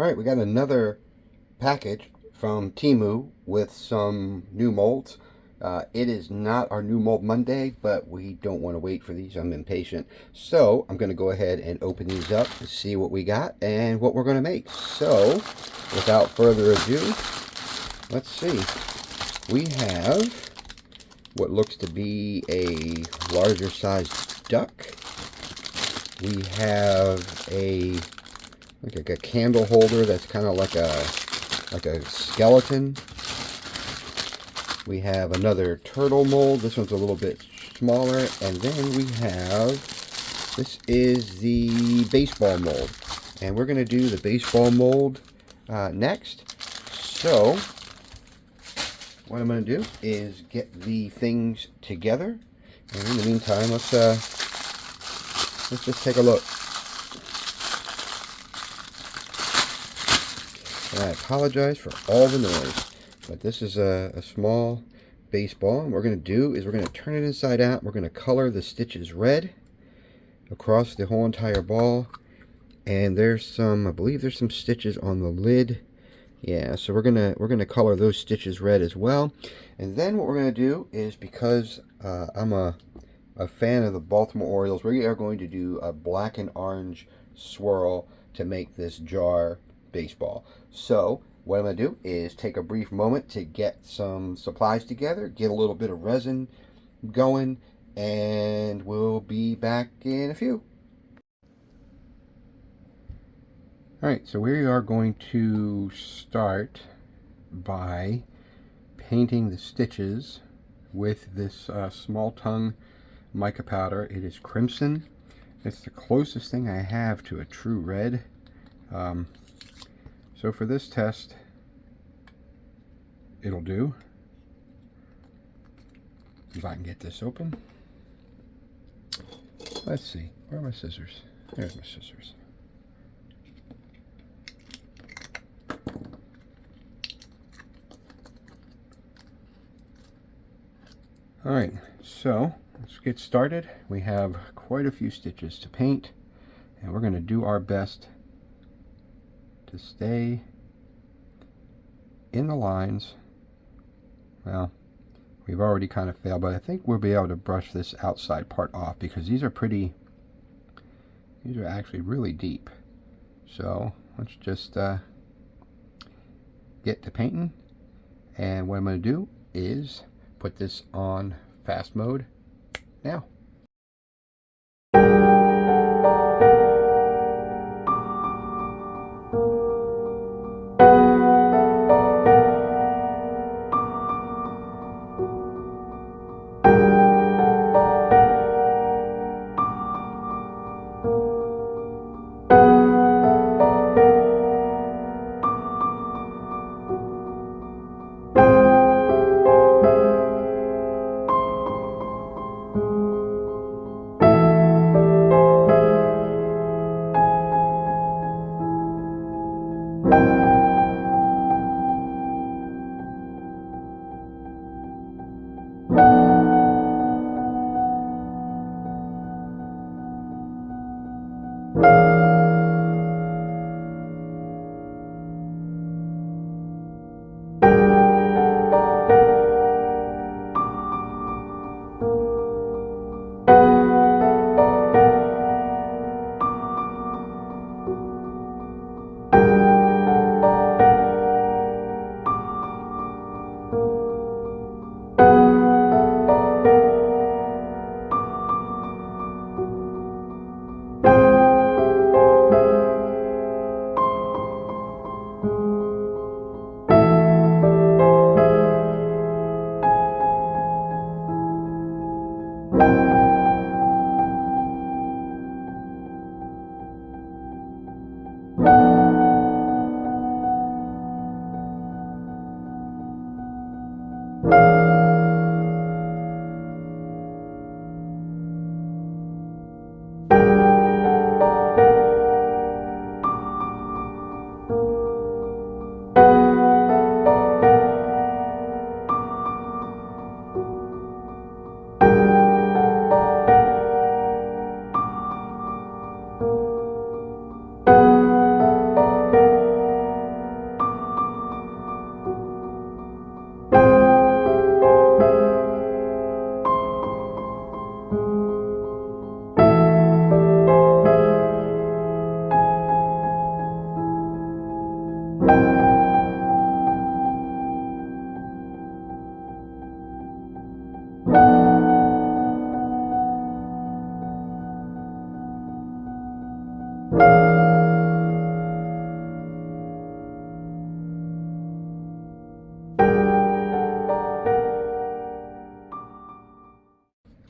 Alright, we got another package from Temu with some new molds. It is not our new mold Monday, but we don't want to wait for these. I'm impatient. So I'm going to go ahead and open these up to see what we got and what we're going to make. So without further ado, let's see. We have what looks to be a larger sized duck. We have like a candle holder that's kind of like a skeleton. We have another turtle mold. This one's a little bit smaller. And then we have, this is the baseball mold. And we're going to do the baseball mold next. So what I'm going to do is get the things together. And in the meantime, let's just take a look. And I apologize for all the noise, but this is a small baseball. And what we're going to do is we're going to turn it inside out. We're going to color the stitches red across the whole entire ball. And there's some, I believe there's some stitches on the lid. Yeah, so we're gonna color those stitches red as well. And then what we're gonna do is, because I'm a fan of the Baltimore Orioles, we are going to do a black and orange swirl to make this jar baseball. So what I'm going to do is take a brief moment to get some supplies together, get a little bit of resin going, and we'll be back in a few. Alright, so we are going to start by painting the stitches with this small tongue mica powder. It is crimson. It's the closest thing I have to a true red. So for this test, it'll do. If I can get this open. Let's see. Where are my scissors? There's my scissors. Alright, so let's get started. We have quite a few stitches to paint, and we're going to do our best to stay in the lines. Well, we've already kind of failed, but I think we'll be able to brush this outside part off, because these are actually really deep. So let's just get to painting, and what I'm going to do is put this on fast mode now.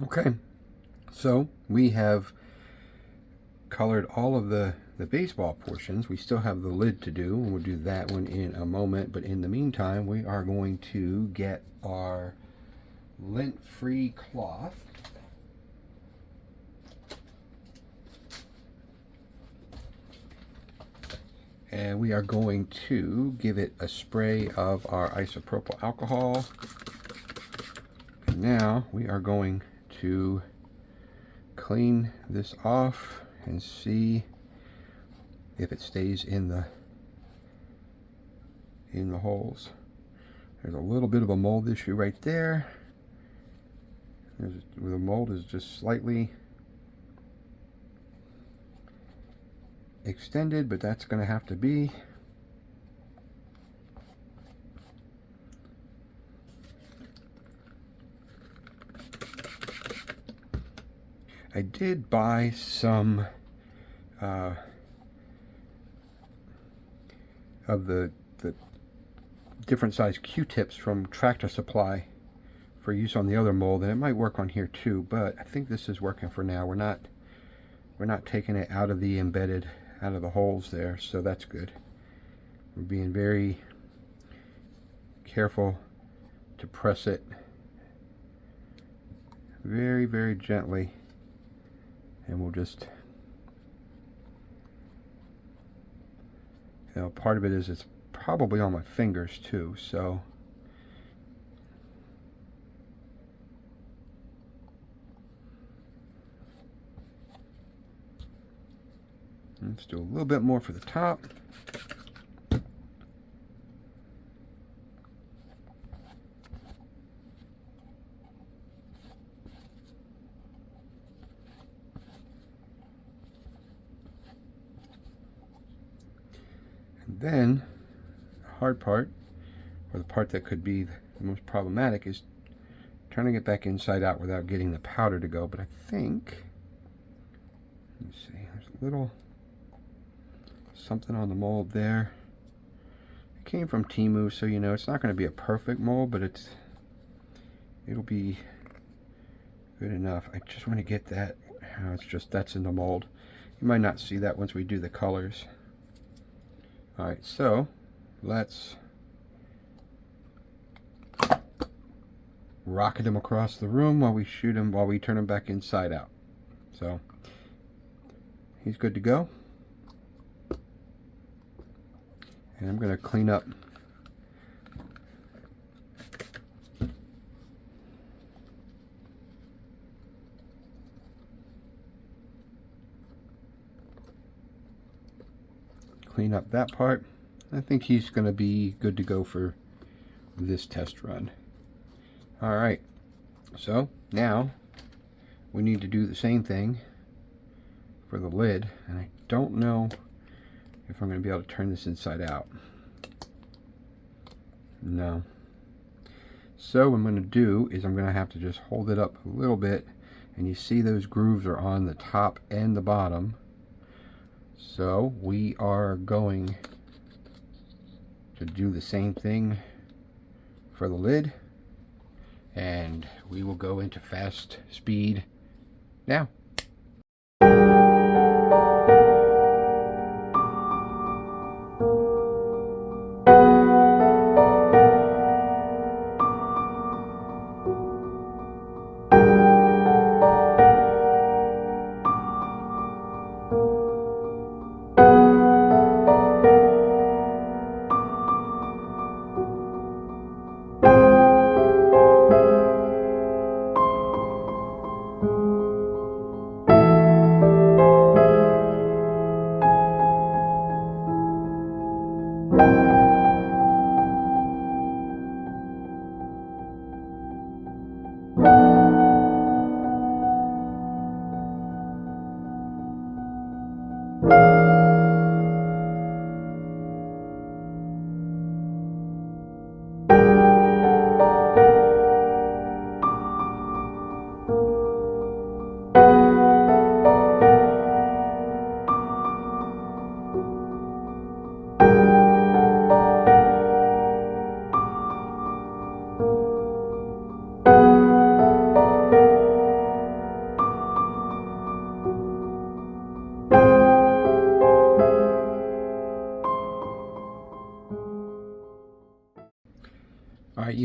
Okay, so we have colored all of the baseball portions. We still have the lid to do, and we'll do that one in a moment. But in the meantime, we are going to get our lint-free cloth. And we are going to give it a spray of our isopropyl alcohol. And now we are going to clean this off and see if it stays in the holes. There's a little bit of a mold issue right there. The mold is just slightly extended, but that's going to have to be. I did buy some of the different size Q-tips from Tractor Supply for use on the other mold, and it might work on here too, but I think this is working for now. We're not taking it out of the out of the holes there, so that's good. We're being very careful to press it very, very gently, and we'll just, you know, part of it is it's probably on my fingers too, so let's do a little bit more for the top. And then the hard part, or the part that could be the most problematic, is turning it back inside out without getting the powder to go. But I think, let me see, there's a little something on the mold there. It came from Temu, so you know it's not going to be a perfect mold, but it'll be good enough. I just want to get that. It's just that's in the mold. You might not see that once we do the colors. All right, so let's rocket him across the room while we while we turn him back inside out. So he's good to go. And I'm going to clean up that part. I think he's going to be good to go for this test run. Alright, so now we need to do the same thing for the lid, and I don't know if I'm going to be able to turn this inside out. No. So what I'm going to do is I'm going to have to just hold it up a little bit, and you see those grooves are on the top and the bottom. So we are going to do the same thing for the lid, and we will go into fast speed now.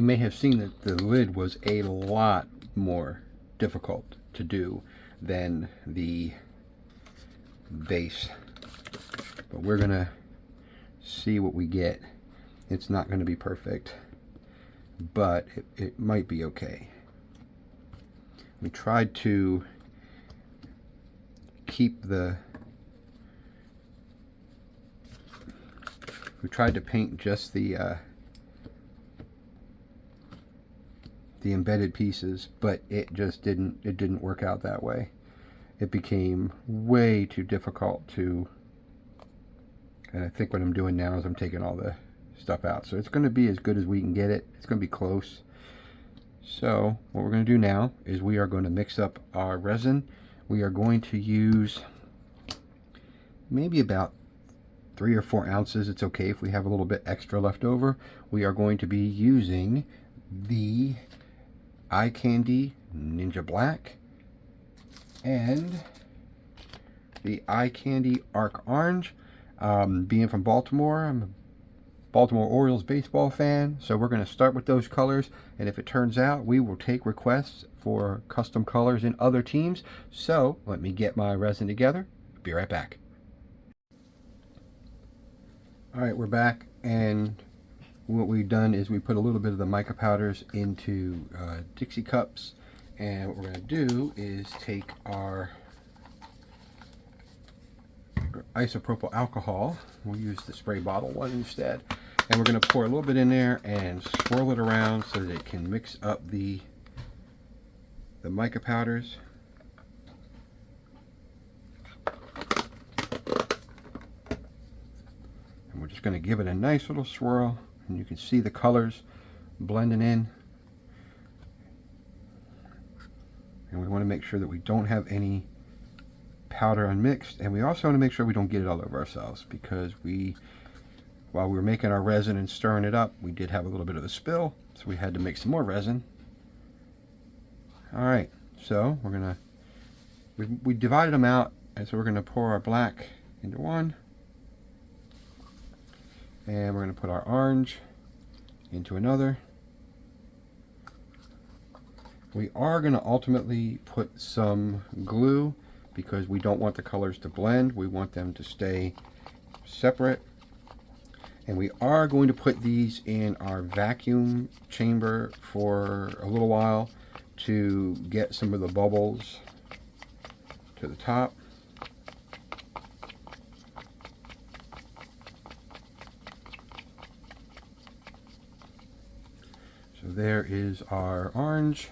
you may have seen that the lid was a lot more difficult to do than the base. But we're gonna see what we get. It's not going to be perfect, but it might be okay. We tried to keep we tried to paint just the embedded pieces, but it just didn't work out that way. It became way too difficult to, and I think what I'm doing now is I'm taking all the stuff out. So it's going to be as good as we can get it. It's going to be close. So what we're going to do now is we are going to mix up our resin. We are going to use maybe about 3 or 4 ounces. It's okay if we have a little bit extra left over. We are going to be using the Eye Candy Ninja Black and the Eye Candy Arc Orange. Being from Baltimore, I'm a Baltimore Orioles baseball fan, so we're going to start with those colors, and if it turns out, we will take requests for custom colors in other teams. So let me get my resin together. Be right back. Alright, we're back, and what we've done is we put a little bit of the mica powders into Dixie cups, and what we're going to do is take our isopropyl alcohol. We'll use the spray bottle one instead, and we're going to pour a little bit in there and swirl it around so that it can mix up the mica powders. And we're just going to give it a nice little swirl, and you can see the colors blending in. And we want to make sure that we don't have any powder unmixed, and we also want to make sure we don't get it all over ourselves, because while we were making our resin and stirring it up, we did have a little bit of a spill, so we had to make some more resin. Alright, so we're gonna we divided them out, and so we're gonna pour our black into one, and we're gonna put our orange into another. We are gonna ultimately put some glue, because we don't want the colors to blend. We want them to stay separate. And we are going to put these in our vacuum chamber for a little while to get some of the bubbles to the top. So there is our orange,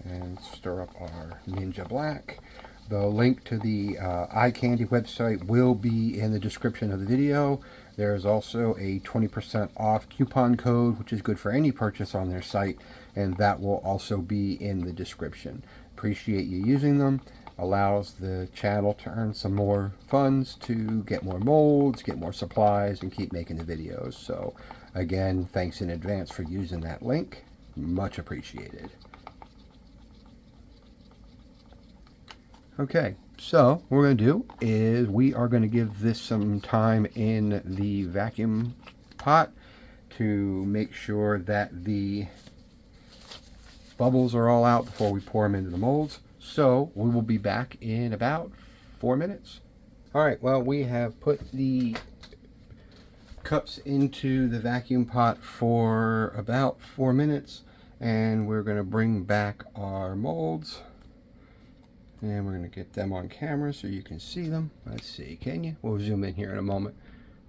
and stir up our Ninja Black. The link to the Eye Candy website will be in the description of the video. There is also a 20% off coupon code, which is good for any purchase on their site, and that will also be in the description. Appreciate you using them. Allows the channel to earn some more funds to get more molds, get more supplies, and keep making the videos. So again, thanks in advance for using that link. Much appreciated. Okay, so what we're going to do is we are going to give this some time in the vacuum pot to make sure that the bubbles are all out before we pour them into the molds. So we will be back in about 4 minutes. Alright, well, we have put the cups into the vacuum pot for about 4 minutes, and we're going to bring back our molds. And we're going to get them on camera so you can see them. Let's see, can you? We'll zoom in here in a moment.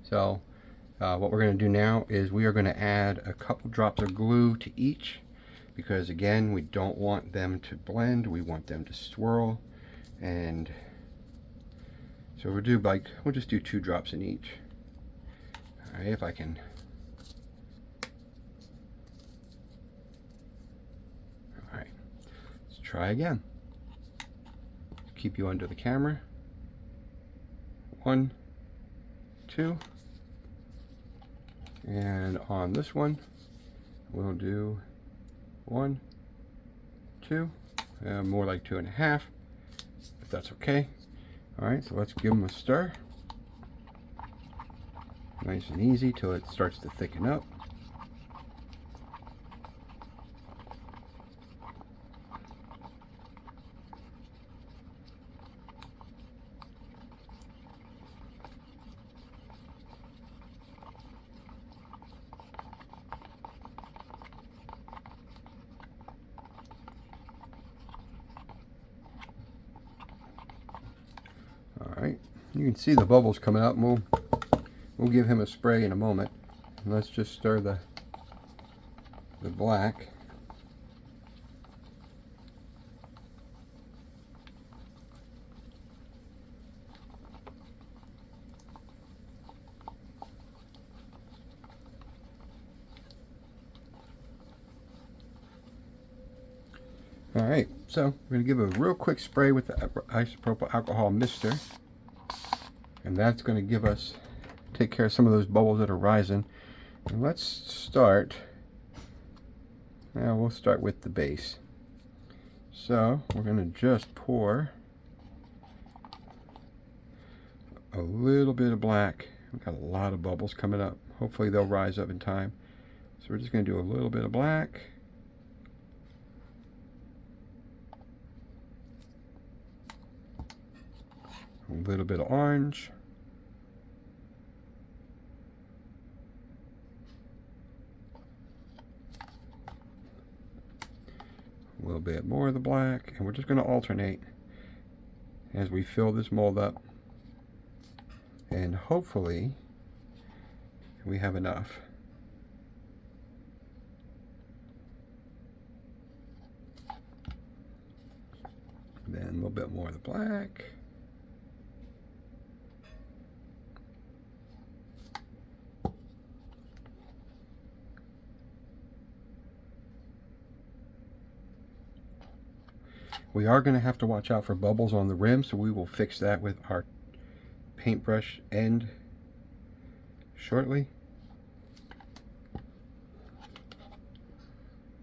So what we're going to do now is we are going to add a couple drops of glue to each, because again, we don't want them to blend. We want them to swirl. And so we'll just do 2 drops in each. All right, if I can. All right, let's try again. Keep you under the camera. 1, 2, and on this one we'll do 1, 2, more like 2.5, if that's okay. All right, so let's give them a stir, nice and easy till it starts to thicken up. You can see the bubbles coming out, and we'll give him a spray in a moment. And let's just stir the black. Alright, so we're going to give a real quick spray with the isopropyl alcohol mister. And that's going to take care of some of those bubbles that are rising. And let's start, now we'll start with the base. So we're going to just pour a little bit of black. We've got a lot of bubbles coming up. Hopefully they'll rise up in time. So we're just going to do a little bit of black. A little bit of orange. A little bit more of the black. And we're just going to alternate as we fill this mold up. And hopefully we have enough. Then a little bit more of the black. We are going to have to watch out for bubbles on the rim, so we will fix that with our paintbrush end shortly.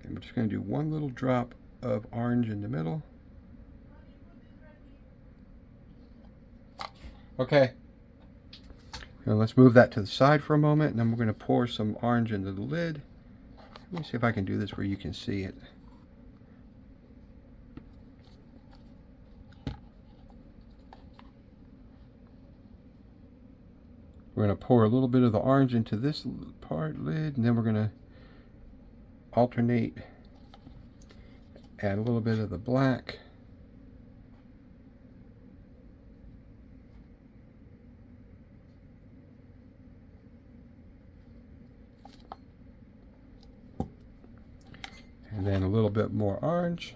And we're just going to do one little drop of orange in the middle. Okay. Now let's move that to the side for a moment, and then we're going to pour some orange into the lid. Let me see if I can do this where you can see it. We're going to pour a little bit of the orange into this lid, and then we're going to alternate, add a little bit of the black. And then a little bit more orange.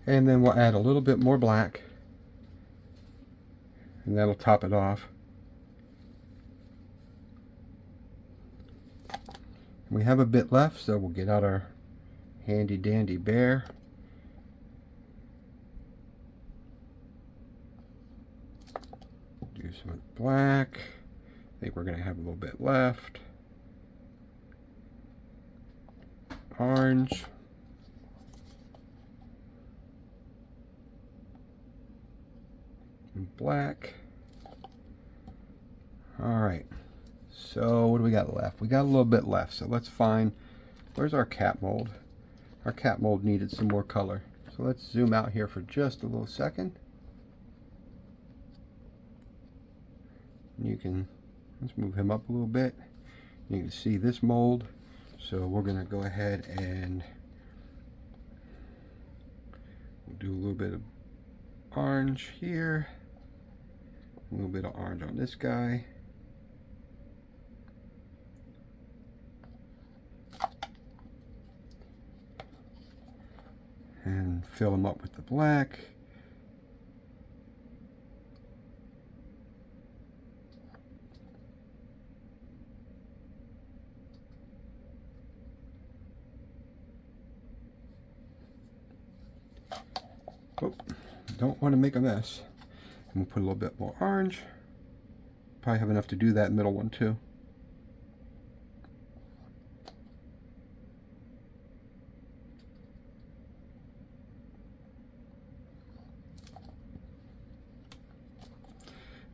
And then we'll add a little bit more black, and that'll top it off. We have a bit left, so we'll get out our handy dandy bear. Do some black. I think we're going to have a little bit left. Orange. And black. Alright. So what do we got left? We got a little bit left. So let's find, where's our cat mold? Our cat mold needed some more color. So let's zoom out here for just a little second. You can, let's move him up a little bit. You can see this mold. So we're going to go ahead and do a little bit of orange here. A little bit of orange on this guy. And fill them up with the black. Oh, don't want to make a mess. And we'll put a little bit more orange. Probably have enough to do that middle one too.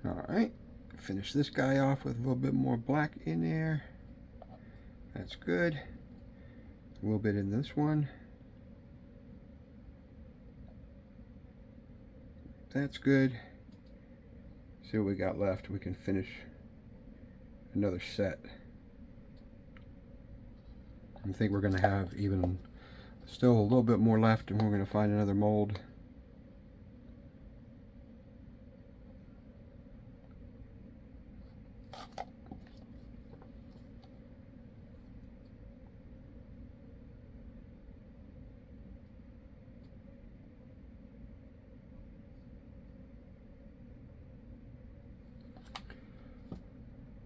Alright, finish this guy off with a little bit more black in there. That's good. A little bit in this one. That's good. See what we got left. We can finish another set. I think we're going to have even Still a little bit more left, and we're going to find another mold.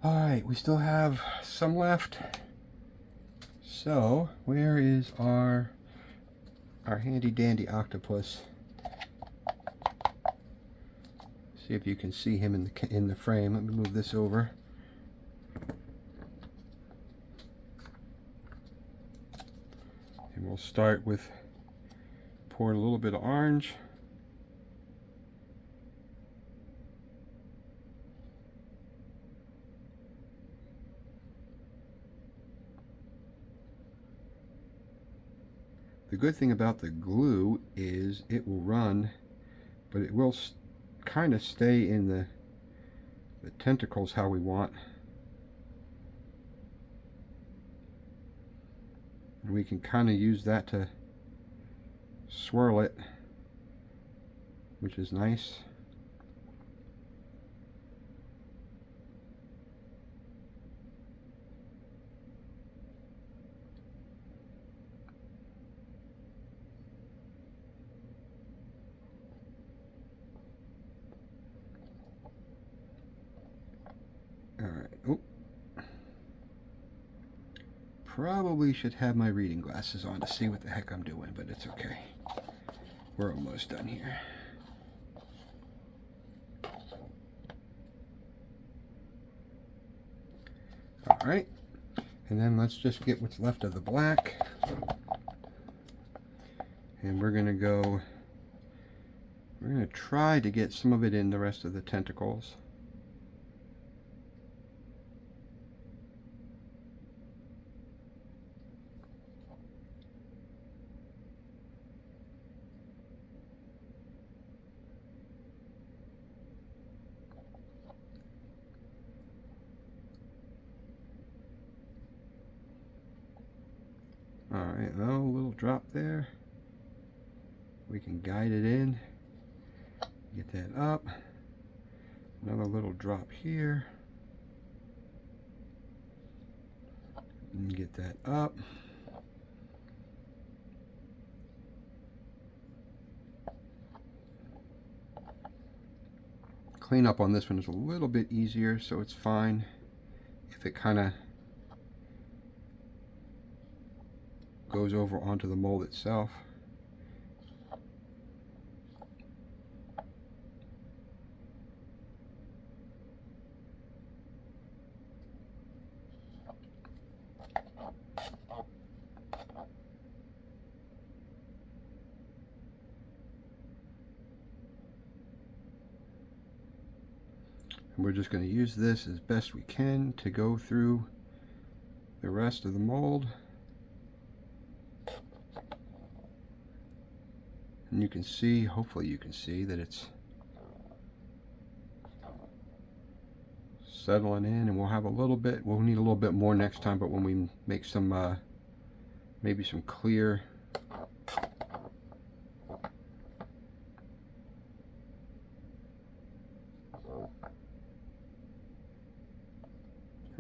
Alright, we still have some left. So, where is our handy dandy octopus? See if you can see him in the frame. Let me move this over. And we'll start with pouring a little bit of orange. The good thing about the glue is it will run, but it will kind of stay in the tentacles how we want. And we can kind of use that to swirl it, which is nice. Alright, oh. Probably should have my reading glasses on to see what the heck I'm doing, but it's okay. We're almost done here. Alright, and then let's just get what's left of the black. And we're going to try to get some of it in the rest of the tentacles. Alright, oh, a little drop there. We can guide it in. Get that up. Another little drop here. And get that up. Clean up on this one is a little bit easier, so it's fine if it kind of goes over onto the mold itself. And we're just going to use this as best we can to go through the rest of the mold. And you can see, hopefully you can see, that it's settling in, and we'll have a little bit, we'll need a little bit more next time, but when we make some, maybe some clear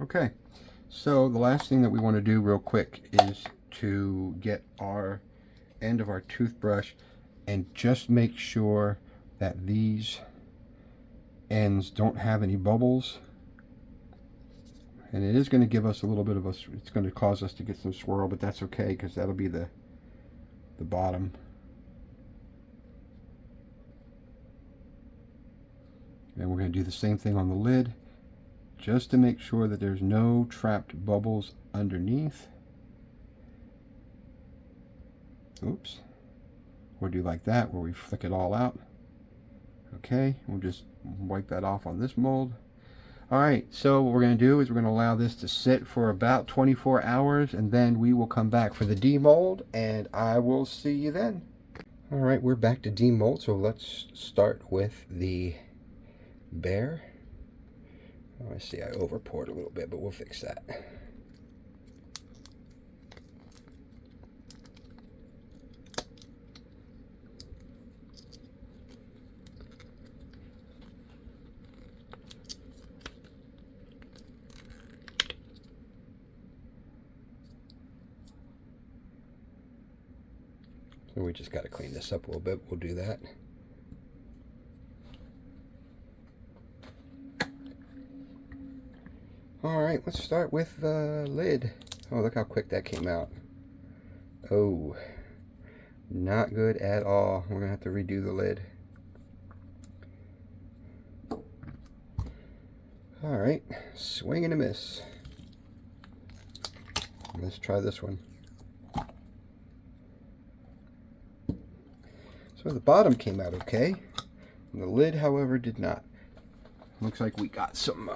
Okay, so the last thing that we want to do real quick is to get our end of our toothbrush and just make sure that these ends don't have any bubbles. And it is going to give us a little bit of it's going to cause us to get some swirl, but that's okay because that'll be the bottom. And we're going to do the same thing on the lid, just to make sure that there's no trapped bubbles underneath. Oops. We'll do like that, where we flick it all out. Okay, we'll just wipe that off on this mold. Alright, so what we're going to do is we're going to allow this to sit for about 24 hours, and then we will come back for the demold, and I will see you then. Alright, we're back to demold, so let's start with the bear. Oh, I see I over poured a little bit, but we'll fix that. We just got to clean this up a little bit. We'll do that. Alright, let's start with the lid. Oh, look how quick that came out. Oh, not good at all. We're going to have to redo the lid. Alright, swing and a miss. Let's try this one. So the bottom came out okay. And the lid, however, did not. Looks like we got some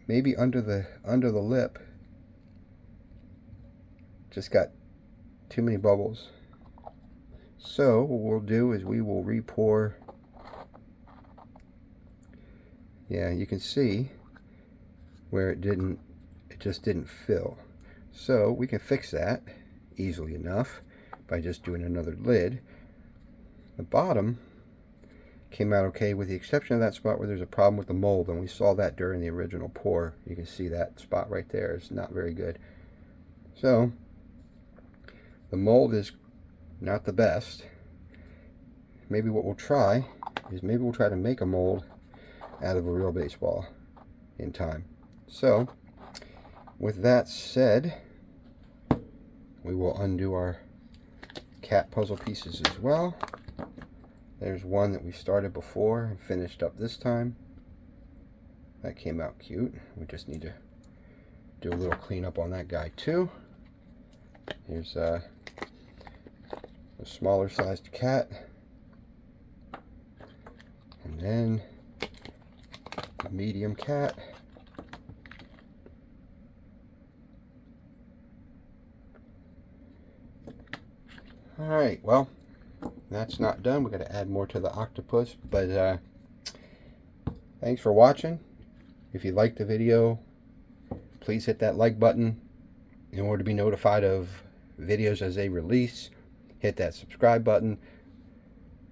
maybe under the lip. Just got too many bubbles. So what we'll do is we will re-pour. Yeah, you can see where it just didn't fill. So we can fix that easily enough by just doing another lid. The bottom came out okay with the exception of that spot where there's a problem with the mold, and we saw that during the original pour. You can see that spot right there is not very good. So the mold is not the best. Maybe what we'll try is maybe we'll try to make a mold out of a real baseball in time. So with that said, we will undo our cat puzzle pieces as well. There's one that we started before and finished up this time. That came out cute. We just need to do a little cleanup on that guy too. Here's a smaller sized cat. And then a medium cat. Alright, well, that's not done. We've got to add more to the octopus, but thanks for watching. If you liked the video, please hit that like button in order to be notified of videos as they release. Hit that subscribe button.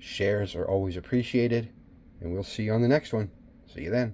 Shares are always appreciated, and we'll see you on the next one. See you then.